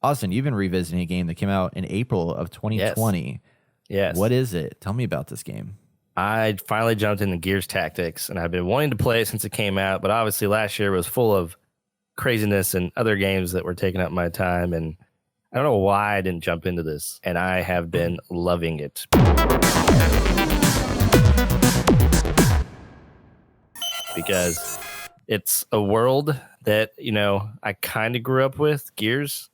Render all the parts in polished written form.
Austin, you've been revisiting a game that came out in April of Yes. 2020. Yes. What is it? Tell me about this game. I finally jumped into Gears Tactics, and I've been wanting to play it since it came out, but obviously last year was full of craziness and other games that were taking up my time, and I don't know why I didn't jump into this, and I have been loving it. Because it's a world that, I kind of grew up with, Gears,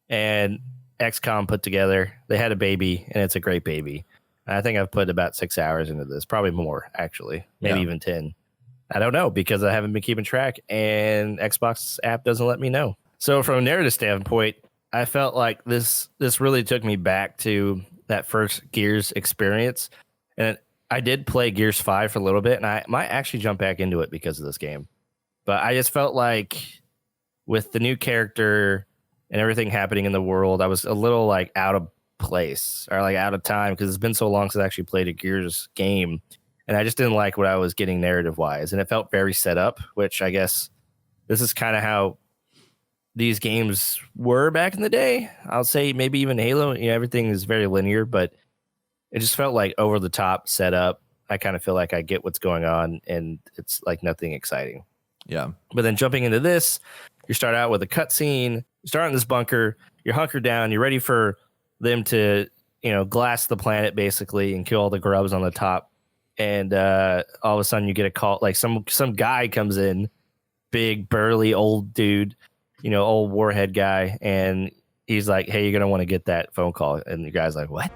and XCOM put together. They had a baby, and it's a great baby. I think I've put about 6 hours into this, probably more, actually, maybe even 10. I don't know because I haven't been keeping track, and Xbox app doesn't let me know. So from a narrative standpoint, I felt like this really took me back to that first Gears experience. And I did play Gears 5 for a little bit, and I might actually jump back into it because of this game. But I just felt like with the new character and everything happening in the world, I was a little like out of place or like out of time because it's been so long since I actually played a Gears game. And I just didn't like what I was getting narrative wise. And it felt very set up, which I guess this is kind of how these games were back in the day. I'll say maybe even Halo, everything is very linear, but it just felt like over the top setup. I kind of feel like I get what's going on and it's like nothing exciting. Yeah. But then jumping into this, you start out with a cutscene, you start in this bunker, you're hunkered down, you're ready for them to, glass the planet basically and kill all the grubs on the top. And all of a sudden you get a call, like some guy comes in, big, burly, old dude, old warhead guy. And he's like, hey, you're going to want to get that phone call. And the guy's like, what?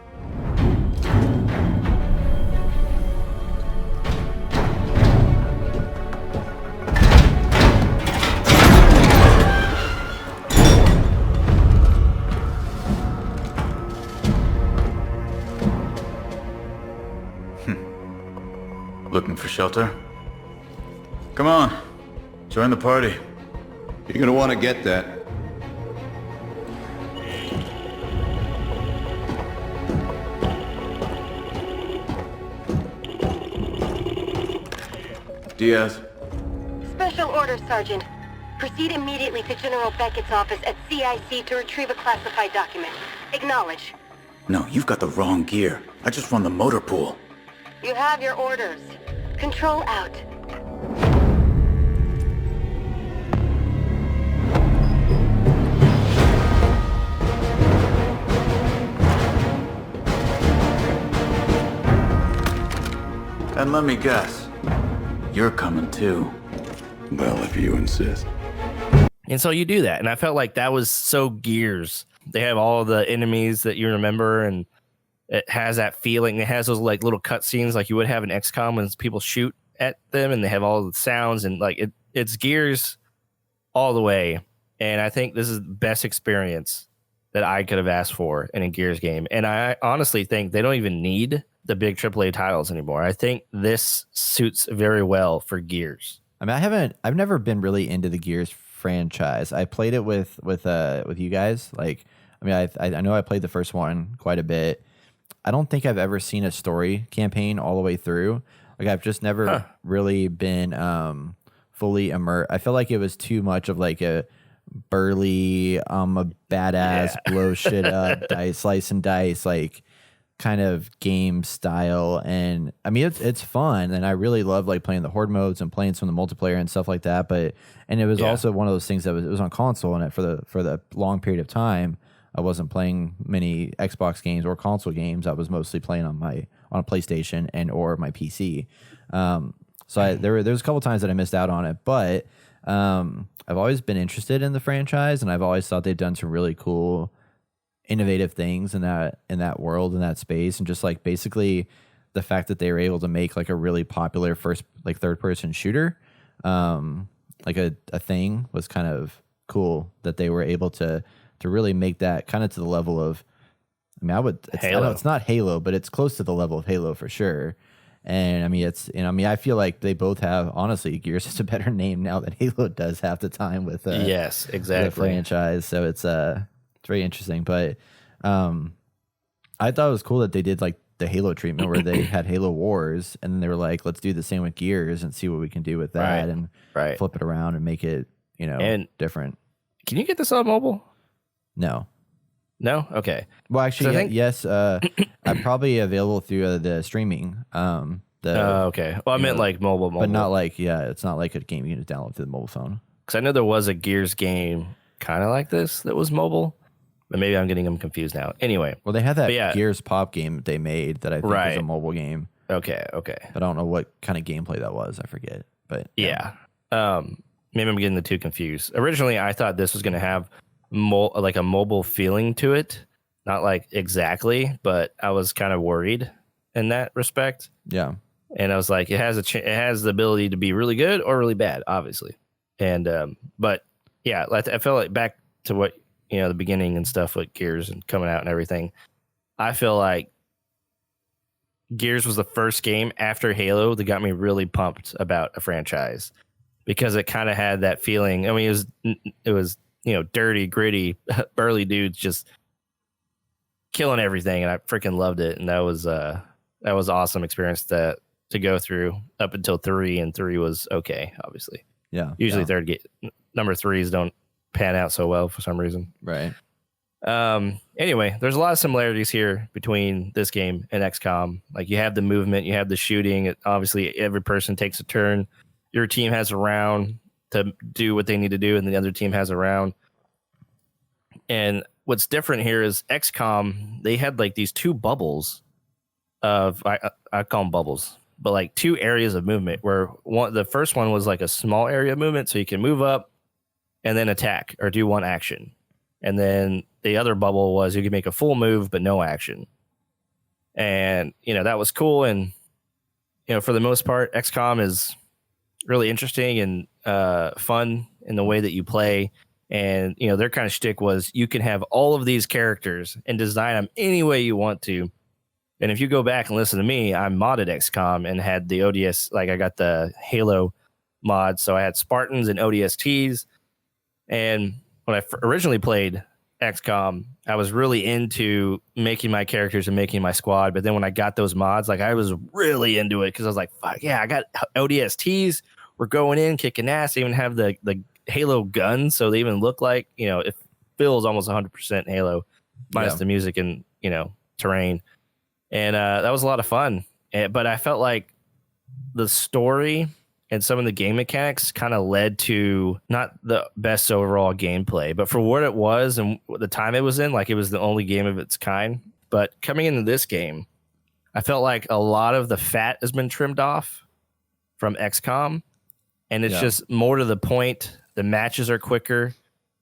Looking for shelter? Come on, join the party. You're gonna want to get that. Diaz. Special order, Sergeant. Proceed immediately to General Beckett's office at CIC to retrieve a classified document. Acknowledge. No, you've got the wrong gear. I just run the motor pool. You have your orders. Control out. And let me guess, you're coming too. Well, if you insist. And so you do that. And I felt like that was so Gears. They have all the enemies that you remember and it has that feeling. It has those like little cutscenes like you would have in XCOM when people shoot at them and they have all the sounds and like it's Gears all the way. And I think this is the best experience that I could have asked for in a Gears game. And I honestly think they don't even need the big AAA titles anymore. I think this suits very well for Gears. I mean, I've never been really into the Gears franchise. I played it with you guys. Like, I mean, I know I played the first one quite a bit. I don't think I've ever seen a story campaign all the way through. Like I've just never really been fully immersed. I feel like it was too much of like a burly, a badass, blow shit up, slice and dice, like kind of game style. And I mean, it's fun, and I really love like playing the horde modes and playing some of the multiplayer and stuff like that. But it was also one of those things that it was on console, and for the long period of time, I wasn't playing many Xbox games or console games. I was mostly playing on a PlayStation and or my PC. So there's a couple times that I missed out on it, but I've always been interested in the franchise, and I've always thought they've done some really cool, innovative things in that world, in that space, and just like basically the fact that they were able to make like a really popular third person shooter, like a thing was kind of cool that they were able to really make that kind of to the level of, I mean, I know it's not Halo, but it's close to the level of Halo for sure. And I mean, I feel like they both have, honestly, Gears has a better name now than Halo does half the time with yes, exactly, the franchise. So it's very interesting. But I thought it was cool that they did like the Halo treatment where they had Halo Wars, and then they were like, let's do the same with Gears and see what we can do with that, and flip it around and make it, and different. Can you get this on mobile? No. No? Okay. Well, actually, I think- yes. I'm probably available through the streaming. Okay. Well, I meant know, like mobile. But not like, it's not like a game you can just download to the mobile phone. Because I know there was a Gears game kind of like this that was mobile, but maybe I'm getting them confused now. Anyway. Well, they had that yeah. Gears Pop game that they made that I think was a mobile game. Okay. But I don't know what kind of gameplay that was. I forget. But yeah. Maybe I'm getting the two confused. Originally, I thought this was going to have like a mobile feeling to it. Not like exactly, but I was kind of worried in that respect. Yeah. And I was like, it has it has the ability to be really good or really bad, obviously. And but yeah, I felt like back to what the beginning and stuff with Gears and coming out and everything. I feel like Gears was the first game after Halo that got me really pumped about a franchise because it kind of had that feeling. I mean, it was dirty, gritty, burly dudes just killing everything, and I freaking loved it. And that was awesome experience to go through up until 3, and 3 was okay, obviously. Yeah. Usually number 3s don't pan out so well for some reason. Right. Anyway, there's a lot of similarities here between this game and XCOM. Like you have the movement, you have the shooting. Obviously, every person takes a turn. Your team has a round to do what they need to do, and the other team has a round. And what's different here is XCOM, they had like these 2 bubbles of, I call them bubbles, but like 2 areas of movement where the first one was like a small area of movement. So you can move up and then attack or do one action. And then the other bubble was you could make a full move, but no action. And, that was cool. And, for the most part, XCOM is really interesting and fun in the way that you play. And, their kind of shtick was you can have all of these characters and design them any way you want to. And if you go back and listen to me, I modded XCOM and had the ODS, like I got the Halo mod. So I had Spartans and ODSTs. And when I originally played XCOM, I was really into making my characters and making my squad. But then when I got those mods, like I was really into it because I was like, fuck yeah, I got ODSTs. We're going in, kicking ass. They even have the Halo guns. So they even look like, it feels almost 100% Halo minus the music and, terrain. And that was a lot of fun. But I felt like the story and some of the game mechanics kind of led to not the best overall gameplay, but for what it was and the time it was in, like it was the only game of its kind. But coming into this game, I felt like a lot of the fat has been trimmed off from XCOM, and it's just more to the point. The matches are quicker.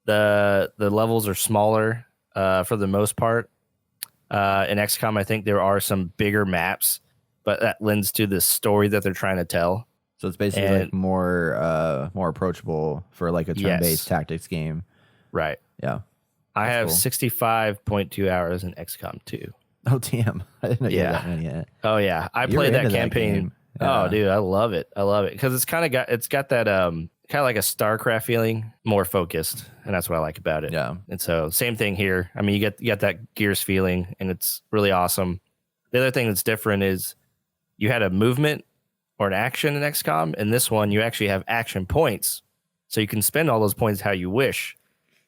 The levels are smaller for the most part. In XCOM, I think there are some bigger maps, but that lends to the story that they're trying to tell. So it's basically like more approachable for like a turn-based tactics game. Right. Yeah. I have cool. 65.2 hours in XCOM 2. Oh, damn. I didn't know you had that many yet. Oh, yeah. I You played were that into that campaign. game. Yeah. Oh, dude, I love it. I love it because it's got that kind of like a StarCraft feeling, more focused, and that's what I like about it. Yeah. And so same thing here. I mean, you get that Gears feeling, and it's really awesome. The other thing that's different is you had a movement or an action in XCOM. In this one, you actually have action points, so you can spend all those points how you wish.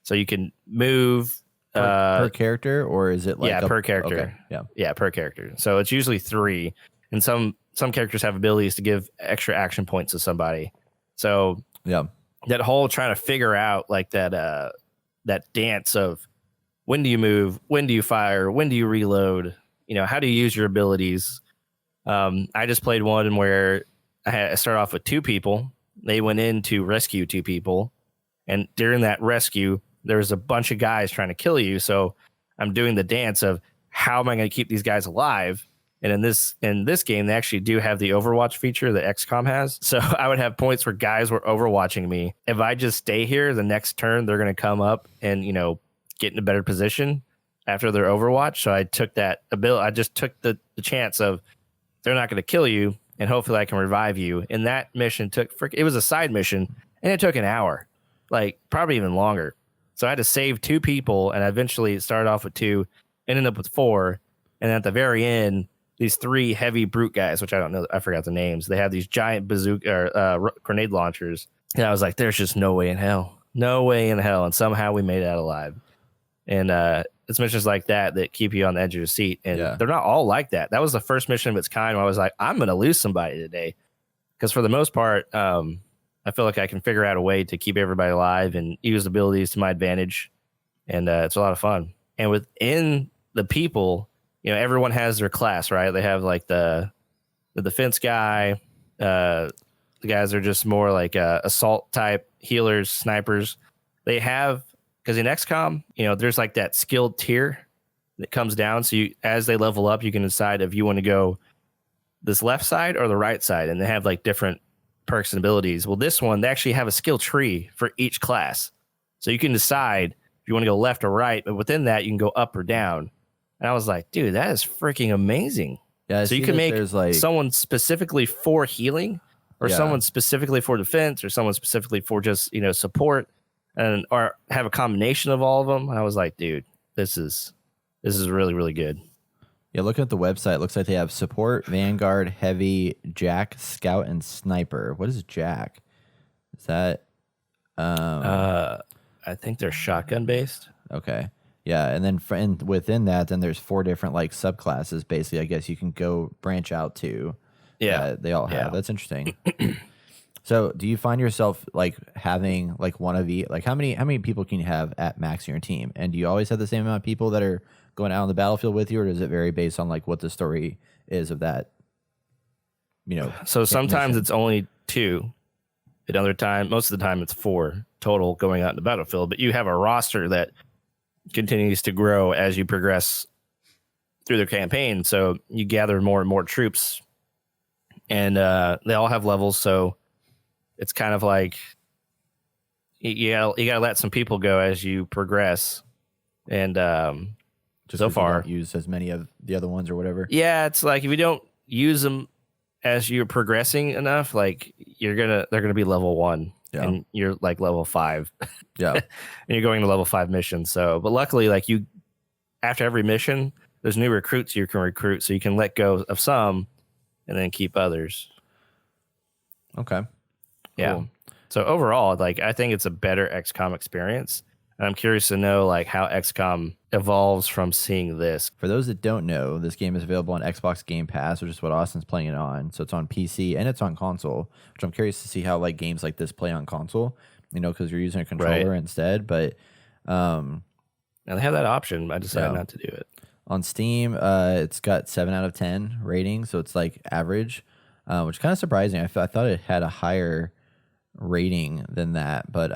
So you can move Per character, or is it like per character? Okay. Yeah, per character. So it's usually 3, and some characters have abilities to give extra action points to somebody. So that whole trying to figure out like that dance of when do you move, when do you fire, when do you reload, how do you use your abilities. I just played one where I started off with 2 people. They went in to rescue 2 people, and during that rescue there was a bunch of guys trying to kill you. So I'm doing the dance of how am I going to keep these guys alive. And in this game, they actually do have the Overwatch feature that XCOM has. So I would have points where guys were overwatching me. If I just stay here, the next turn, they're going to come up and, get in a better position after their Overwatch. So I took that ability. I just took the chance of they're not going to kill you, and hopefully I can revive you. And that mission it was a side mission, and it took an hour, like probably even longer. So I had to save 2 people, and I eventually started off with 2, ended up with 4. And at the very end, these 3 heavy brute guys, which I don't know, I forgot the names. They have these giant bazooka or grenade launchers. And I was like, there's just no way in hell. No way in hell. And somehow we made it out alive. And it's missions like that that keep you on the edge of your seat. And they're not all like that. That was the first mission of its kind where I was like, I'm going to lose somebody today. Because for the most part, I feel like I can figure out a way to keep everybody alive and use abilities to my advantage. And it's a lot of fun. And within the people, you know, everyone has their class, right? They have like the defense guy. The guys are just more like assault type healers, snipers. They have, because in XCOM, you know, there's like that skilled tier that comes down. So as they level up, you can decide if you want to go this left side or the right side. And they have like different perks and abilities. Well, this one, they actually have a skill tree for each class. So you can decide if you want to go left or right. But within that, you can go up or down. And I was like, dude, that is freaking amazing. Yeah, so you can make someone specifically for healing or someone specifically for defense or someone specifically for just, you know, support or have a combination of all of them. And I was like, dude, this is really, really good. Yeah, looking at the website, it looks like they have support, Vanguard, Heavy, Jack, Scout, and Sniper. What is Jack? Is that I think they're shotgun based. Okay. Yeah, and then within that, then there's 4 different like subclasses. Basically, I guess you can go branch out to. Yeah, they all have. That's interesting. So, do you find yourself like having like one of each? Like, how many people can you have at max in your team? And do you always have the same amount of people that are going out on the battlefield with you, or does it vary based on like what the story is of that? You know. So sometimes it's only 2. Another time, most of the time, it's 4 total going out in the battlefield. But you have a roster that continues to grow as you progress through the campaign. So you gather more and more troops, and they all have levels. So it's kind of like you gotta let some people go as you progress. And just so far, you don't use as many of the other ones or whatever. Yeah, it's like if you don't use them as you're progressing enough, like they're gonna be level 1. Yeah. And you're like level 5. Yeah. And you're going to level 5 missions. So, but luckily, like after every mission, there's new recruits you can recruit. So you can let go of some and then keep others. Okay. Yeah. Cool. So overall, like, I think it's a better XCOM experience. And I'm curious to know like how XCOM evolves from seeing this. For those that don't know, this game is available on Xbox Game Pass, which is what Austin's playing it on. So it's on PC and it's on console, which I'm curious to see how like games like this play on console, you know, because you're using a controller instead. But now they have that option. I decided not to do it. On Steam, it's got 7 out of 10 rating, so it's like average, which is kind of surprising. I thought it had a higher rating than that, but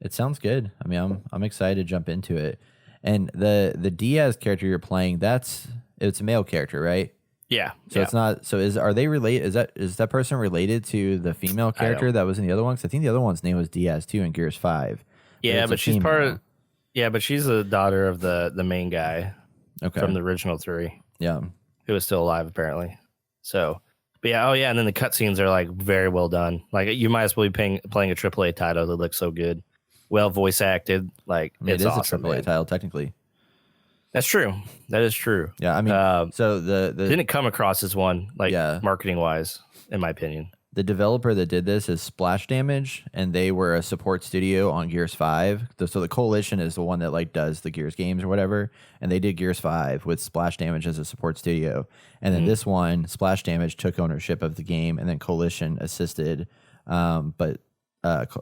it sounds good. I mean, I'm excited to jump into it. And the Diaz character you're playing, it's a male character, right? Yeah. So it's not. So are they related? Is that person related to the female character that was in the other one? Because I think the other one's name was Diaz too in Gears 5. Yeah, but she's part of. Yeah, but she's the daughter of the main guy. Okay. From the original 3. Yeah. Who was still alive apparently. So. But yeah, and then the cutscenes are like very well done. Like you might as well be playing a AAA title that looks so good. Well voice acted, like it's awesome, a AAA title technically. That's true. That is true. Yeah, I mean, so the didn't come across as one marketing wise, in my opinion. The developer that did this is Splash Damage, and they were a support studio on Gears 5. So the Coalition is the one that like does the Gears games or whatever, and they did Gears 5 with Splash Damage as a support studio. And then this one, Splash Damage took ownership of the game, and then Coalition assisted, but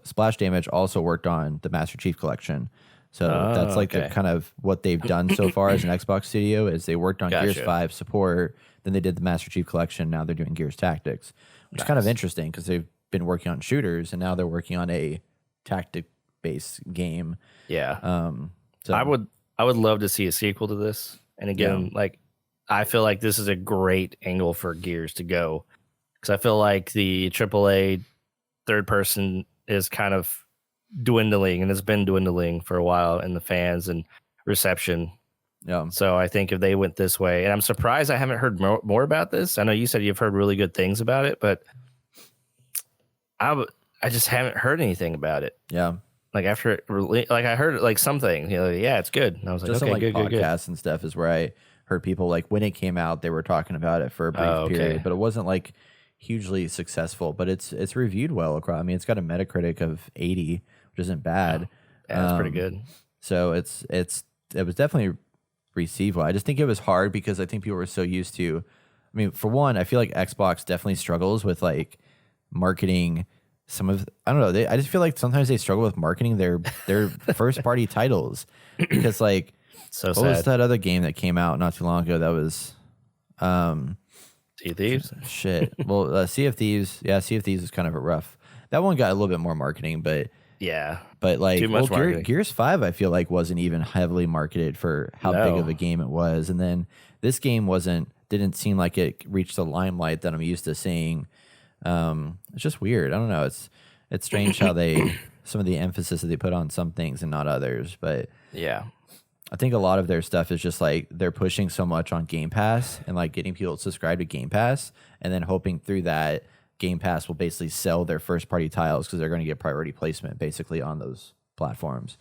Splash Damage also worked on the Master Chief Collection. So that's like the kind of what they've done so far as an Xbox studio is they worked on Gears 5 support, then they did the Master Chief Collection, now they're doing Gears Tactics, which is kind of interesting because they've been working on shooters and now they're working on a tactic-based game. Yeah. So I would love to see a sequel to this. And again, like I feel like this is a great angle for Gears to go because I feel like the AAA third person is kind of dwindling and has been dwindling for a while in the fans and reception. Yeah. So I think if they went this way, and I'm surprised I haven't heard more about this. I know you said you've heard really good things about it, but I just haven't heard anything about it. Yeah. Like after it, like I heard like something, you know, yeah, it's good. And I was like, just okay, on, like, good. Podcasts and stuff is where I heard people like when it came out, they were talking about it for a brief period, but it wasn't like hugely successful. But it's reviewed well across. I mean, it's got a Metacritic of 80, which isn't bad. Yeah, that's pretty good. So it was definitely received well. I just think it was hard because I think people were so used to. I mean, for one, I feel like Xbox definitely struggles with like marketing some of. I don't know. I just feel like sometimes they struggle with marketing their first party titles because like So what sad. was that other game that came out not too long ago that was Sea of Thieves. shit. Well, Sea of Thieves. Yeah, Sea of Thieves was kind of a rough. That one got a little bit more marketing, but Yeah. like Too much marketing. Gears 5 I feel like wasn't even heavily marketed for how big No. of a game it was. And then this game didn't seem like it reached the limelight that I'm used to seeing. It's just weird. I don't know. It's strange how some of the emphasis that they put on some things and not others, but Yeah. I think a lot of their stuff is just like they're pushing so much on Game Pass and like getting people to subscribe to Game Pass and then hoping through that Game Pass will basically sell their first party titles because they're going to get priority placement basically on those platforms.